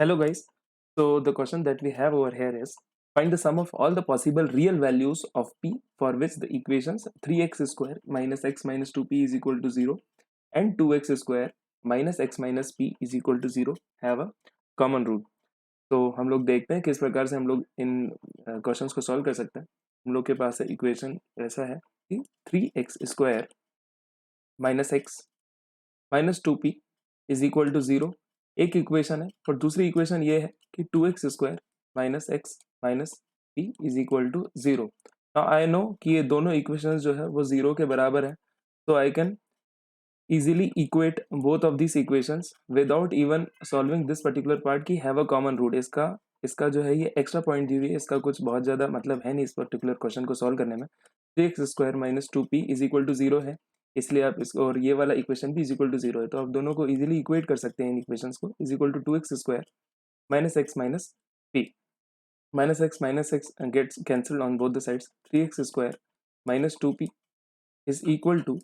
Hello guys. So the question that we have over here is find the sum of all the possible real values of p for which the equations 3x square minus x minus 2p is equal to 0 and 2x square minus x minus p is equal to 0 have a common root. तो हम लोग देखते हैं किस प्रकार से हम लोग इन क्वेश्चंस को सॉल्व कर सकते हैं। हम लोग के पास इक्वेशन ऐसा है कि 3x square minus X minus 2p is equal to 0 एक इक्वेशन है और दूसरी इक्वेशन ये है कि 2x square minus X minus P is equal to 0। Now I know कि ये दोनों इक्वेशंस जो है वो 0 के बराबर है, तो I can easily equate both of these equations without even solving this particular part की have a common root। इसका जो है ये एक्स्ट्रा पॉइंट दी हुई है, इसका कुछ बहुत ज़्यादा मतलब है नहीं इस पर्टिकुलर क्वेश्चन को सॉल्व करने में। 3x square minus 2p is equal to 0 है, इसलिए आप इसको और ये वाला इक्वेशन भी इज इक्वल टू 0 है, तो आप दोनों को इजीली इक्वेट कर सकते हैं इन इक्वेशंस को। Is equal to 2x square minus X minus p, minus X gets cancelled on both the sides. 3x square minus 2p is equal to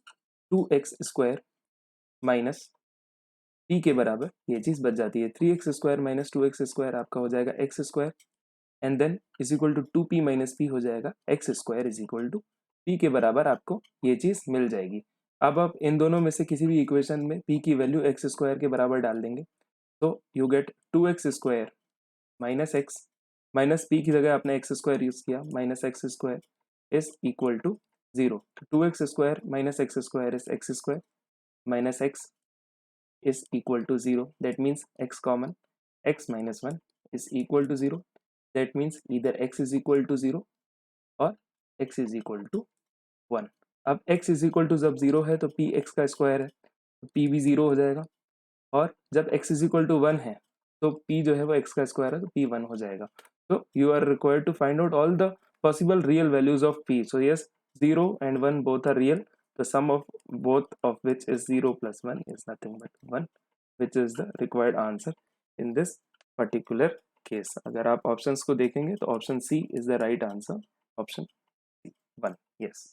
2x square minus p के बराबर ये चीज़ बच जाती है। 3x square minus 2x square आपका हो जाएगा X square and then is equal to 2p minus P हो जाएगा X square is equal to p के बराबर आपको ये चीज़ मिल जाएगी। अब आप इन दोनों में से किसी भी इक्वेशन में p की वैल्यू एक्स स्क्वायर के बराबर डाल देंगे तो you get 2x square minus X minus p की जगह आपने एक्स स्क्वायर यूज़ किया, minus X square is equal to 0। 2x square minus X square is X square minus x is equal to 0, that means x common, x minus 1 is equal to 0, that means either x is equal to 0 और x is equal to 1। अब x is equal to जब 0 है तो p x का square है तो p भी 0 हो जाएगा, और जब x is equal to 1 है तो p जो है वो x का स्क्वायर है तो p 1 हो जाएगा। तो you are required to find out all the possible real values of p. So yes, 0 and 1 both are real. The sum of both of which is 0 plus 1 is nothing but 1, which is the required answer in this particular case। अगर आप options को देखेंगे तो option C is the right answer, option 1। yes।